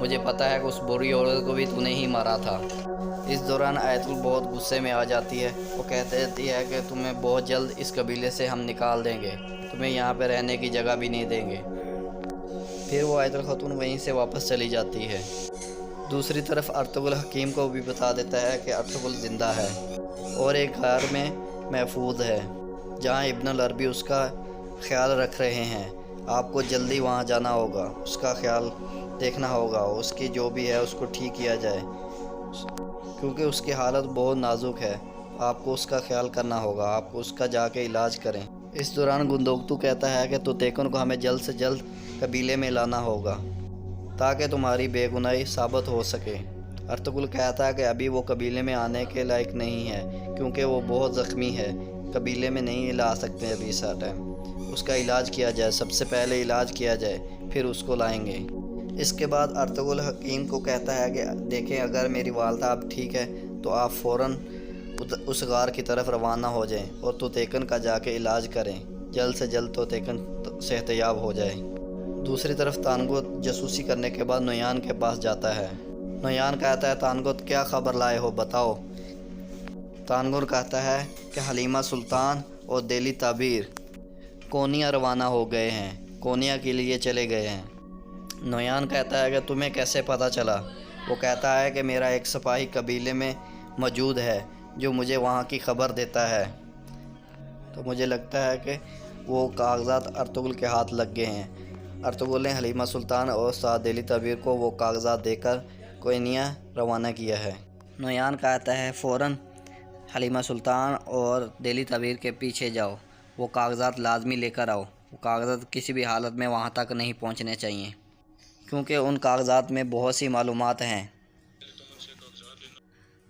مجھے پتہ ہے کہ اس بری عورت کو بھی تو نے ہی مارا تھا۔ اس دوران آیت ال بہت غصے میں آ جاتی ہے۔ وہ کہتی ہے کہ تمہیں بہت جلد اس قبیلے سے ہم نکال دیں گے، تمہیں یہاں پہ رہنے کی جگہ بھی نہیں دیں گے۔ پھر وہ آیت الخاتون وہیں سے واپس چلی جاتی ہے۔ دوسری طرف ارطغرل حکیم کو بھی بتا دیتا ہے کہ ارطغرل زندہ ہے اور ایک غار میں محفوظ ہے جہاں ابن العربی اس کا خیال رکھ رہے ہیں۔ آپ کو جلدی وہاں جانا ہوگا، اس کا خیال دیکھنا ہوگا، اس کی جو بھی ہے اس کو ٹھیک کیا جائے، کیونکہ اس کی حالت بہت نازک ہے۔ آپ کو اس کا خیال کرنا ہوگا، آپ کو اس کا جا کے علاج کریں۔ اس دوران گندوکتو کہتا ہے کہ توتیکن کو ہمیں جلد سے جلد قبیلے میں لانا ہوگا تاکہ تمہاری بے گناہی ثابت ہو سکے۔ ارطغرل کہتا ہے کہ ابھی وہ قبیلے میں آنے کے لائق نہیں ہے کیونکہ وہ بہت زخمی ہے، قبیلے میں نہیں لا سکتے ابھی اس ٹائم۔ اس کا علاج کیا جائے، سب سے پہلے علاج کیا جائے، پھر اس کو لائیں گے۔ اس کے بعد ارطغرل حکیم کو کہتا ہے کہ دیکھیں اگر میری والدہ اب ٹھیک ہے تو آپ فوراً اس غار کی طرف روانہ ہو جائیں اور توتیکن کا جا کے علاج کریں، جلد سے جلد توتیکن صحتیاب ہو جائے۔ دوسری طرف تانگوت جاسوسی کرنے کے بعد نویان کے پاس جاتا ہے۔ نویان کہتا ہے تانگوت کیا خبر لائے ہو بتاؤ۔ تانگوت کہتا ہے کہ حلیمہ سلطان اور دہلی تعبیر کونیا روانہ ہو گئے ہیں، کونیا کے لیے چلے گئے ہیں۔ نویان کہتا ہے کہ تمہیں کیسے پتہ چلا؟ وہ کہتا ہے کہ میرا ایک سپاہی قبیلے میں موجود ہے جو مجھے وہاں کی خبر دیتا ہے، تو مجھے لگتا ہے کہ وہ کاغذات ارطغرل کے ہاتھ لگ گئے ہیں۔ ارطغرل نے حلیمہ سلطان اور استاد دہلی تعبیر کو وہ کاغذات دے کر کونیا روانہ کیا ہے۔ نویان کہتا ہے فوراً حلیمہ سلطان اور دہلی تعبیر کے پیچھے جاؤ، وہ کاغذات لازمی لے کر آؤ۔ وہ کاغذات کسی بھی حالت میں وہاں تک نہیں پہنچنے چاہیے کیونکہ ان کاغذات میں بہت سی معلومات ہیں۔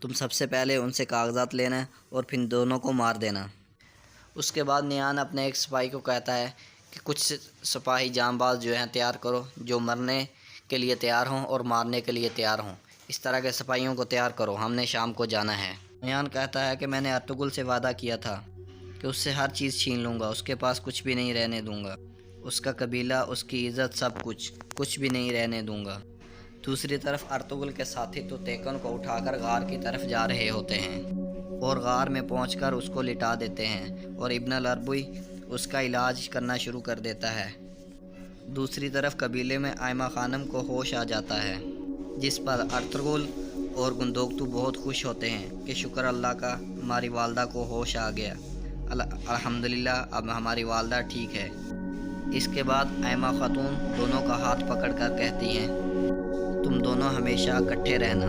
تم سب سے پہلے ان سے کاغذات لینا اور پھر دونوں کو مار دینا۔ اس کے بعد نیان اپنے ایک سپاہی کو کہتا ہے کہ کچھ سپاہی جام باز جو ہیں تیار کرو جو مرنے کے لیے تیار ہوں اور مارنے کے لیے تیار ہوں۔ اس طرح کے سپاہیوں کو تیار کرو، ہم نے شام کو جانا ہے۔ نیان کہتا ہے کہ میں نے ارطغرل سے وعدہ کیا تھا کہ اس سے ہر چیز چھین لوں گا، اس کے پاس کچھ بھی نہیں رہنے دوں گا، اس کا قبیلہ، اس کی عزت، سب کچھ بھی نہیں رہنے دوں گا۔ دوسری طرف ارطغرل کے ساتھی توتیکن کو اٹھا کر غار کی طرف جا رہے ہوتے ہیں اور غار میں پہنچ کر اس کو لٹا دیتے ہیں اور ابن العربی اس کا علاج کرنا شروع کر دیتا ہے۔ دوسری طرف قبیلے میں آئمہ خانم کو ہوش آ جاتا ہے، جس پر ارطغرل اور گندوکتو بہت خوش ہوتے ہیں کہ شکر اللہ کا ہماری والدہ کو ہوش آ گیا، الحمدللہ اب ہماری والدہ ٹھیک ہے۔ اس کے بعد آئمہ خاتون دونوں کا ہاتھ پکڑ کر کہتی ہیں تم دونوں ہمیشہ اکٹھے رہنا۔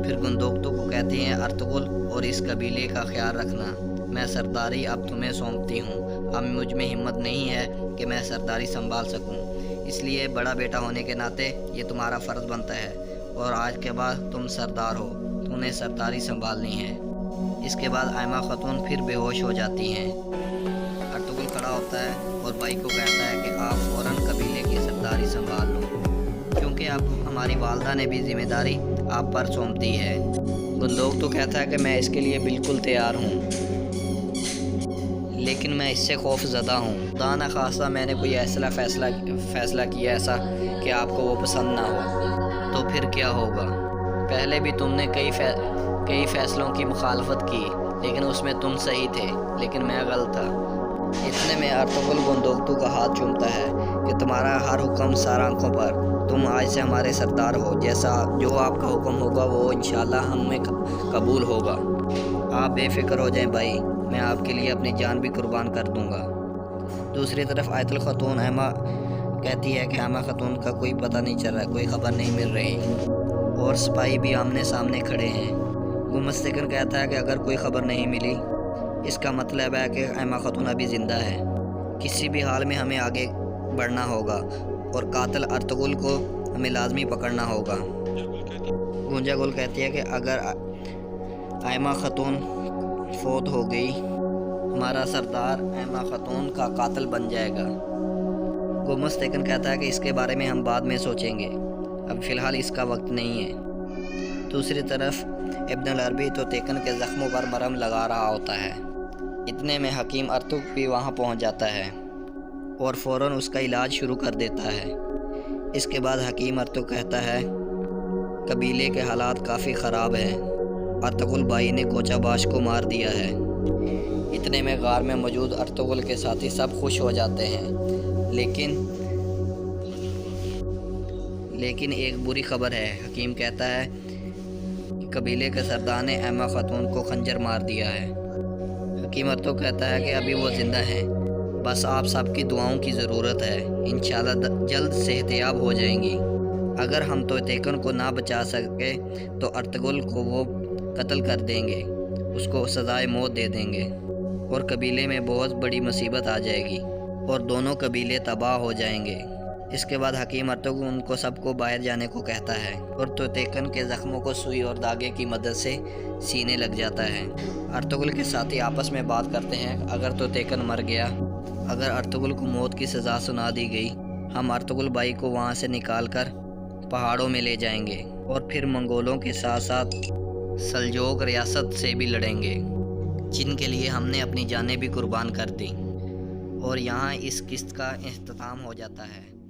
پھر گندوکتو کو کہتی ہیں ارطغرل اور اس قبیلے کا خیال رکھنا، میں سرداری اب تمہیں سونپتی ہوں، اب مجھ میں ہمت نہیں ہے کہ میں سرداری سنبھال سکوں، اس لیے بڑا بیٹا ہونے کے ناطے یہ تمہارا فرض بنتا ہے اور آج کے بعد تم سردار ہو، تم نے سرداری سنبھالنی ہے۔ اس کے بعد آئمہ خاتون پھر بے ہوش ہو جاتی ہیں۔ ارطغرل کھڑا ہوتا ہے اور بھائی کو کہتا ہے کہ آپ فوراً قبیلے کی سرداری سنبھال لو کیونکہ اب ہماری والدہ نے بھی ذمہ داری آپ پر سونپ دی ہے۔ گندوکتو کہتا ہے کہ میں اس کے لیے بالکل تیار ہوں، لیکن میں اس سے خوف زدہ ہوں، خدا نخواستہ میں نے کوئی ایسا فیصلہ کیا ایسا کہ آپ کو وہ پسند نہ ہو تو پھر کیا ہوگا؟ پہلے بھی تم نے کئی فیصلوں کی مخالفت کی لیکن اس میں تم صحیح تھے لیکن میں غلط تھا۔ اتنے میں ارطغرل گندوکتو کا ہاتھ چومتا ہے کہ تمہارا ہر حکم سار آنکھوں پر، تم آج سے ہمارے سردار ہو، جیسا جو آپ کا حکم ہوگا وہ انشاءاللہ ہمیں قبول ہوگا۔ آپ بے فکر ہو جائیں بھائی، میں آپ کے لیے اپنی جان بھی قربان کر دوں گا۔ دوسری طرف آیت الخاتون ایما کہتی ہے کہ آئمہ خاتون کا کوئی پتہ نہیں چل رہا، کوئی خبر نہیں مل رہی اور سپاہی بھی آمنے سامنے کھڑے ہیں۔ گمستکن کہتا ہے کہ اگر کوئی خبر نہیں ملی اس کا مطلب ہے کہ آئمہ خاتون ابھی زندہ ہے، کسی بھی حال میں ہمیں آگے بڑھنا ہوگا اور قاتل ارطغرل کو ہمیں لازمی پکڑنا ہوگا۔ گونجا گل کہتی ہے کہ اگر آئمہ خاتون فوت ہو گئی ہمارا سردار آئمہ خاتون کا قاتل بن جائے گا۔ گمستکن کہتا ہے کہ اس کے بارے میں ہم بعد میں سوچیں گے، اب فی الحال اس کا وقت نہیں ہے۔ دوسری طرف ابن العربی توتیکن کے زخموں پر مرہم لگا رہا ہوتا ہے۔ اتنے میں حکیم ارطغرل بھی وہاں پہنچ جاتا ہے اور فوراً اس کا علاج شروع کر دیتا ہے۔ اس کے بعد حکیم ارطغرل کہتا ہے قبیلے کے حالات کافی خراب ہیں، ارطغرل بھائی نے کوچہ باش کو مار دیا ہے۔ اتنے میں غار میں موجود ارطغرل کے ساتھی سب خوش ہو جاتے ہیں، لیکن ایک بری خبر ہے۔ حکیم کہتا ہے کہ قبیلے کے سردار نے ایما خاتون کو خنجر مار دیا ہے۔ حکیم ارطغرل کہتا ہے کہ ابھی وہ زندہ ہیں، بس آپ سب کی دعاؤں کی ضرورت ہے، انشاءاللہ جلد صحت یاب ہو جائیں گی۔ اگر ہم توتیکن کو نہ بچا سکے تو ارطغرل کو وہ قتل کر دیں گے، اس کو سزائے موت دے دیں گے اور قبیلے میں بہت بڑی مصیبت آ جائے گی اور دونوں قبیلے تباہ ہو جائیں گے۔ اس کے بعد حکیم ارطغرل ان کو سب کو باہر جانے کو کہتا ہے اور توتیکن کے زخموں کو سوئی اور دھاگے کی مدد سے سینے لگ جاتا ہے۔ ارطغرل کے ساتھی آپس میں بات کرتے ہیں، اگر توتیکن مر گیا، اگر ارطغرل کو موت کی سزا سنا دی گئی، ہم ارطغرل بھائی کو وہاں سے نکال کر پہاڑوں میں لے جائیں گے اور پھر منگولوں کے ساتھ ساتھ سلجوق ریاست سے بھی لڑیں گے، جن کے لیے ہم نے اپنی جانیں بھی قربان کر دیں۔ اور یہاں اس قسط کا اختتام ہو جاتا ہے۔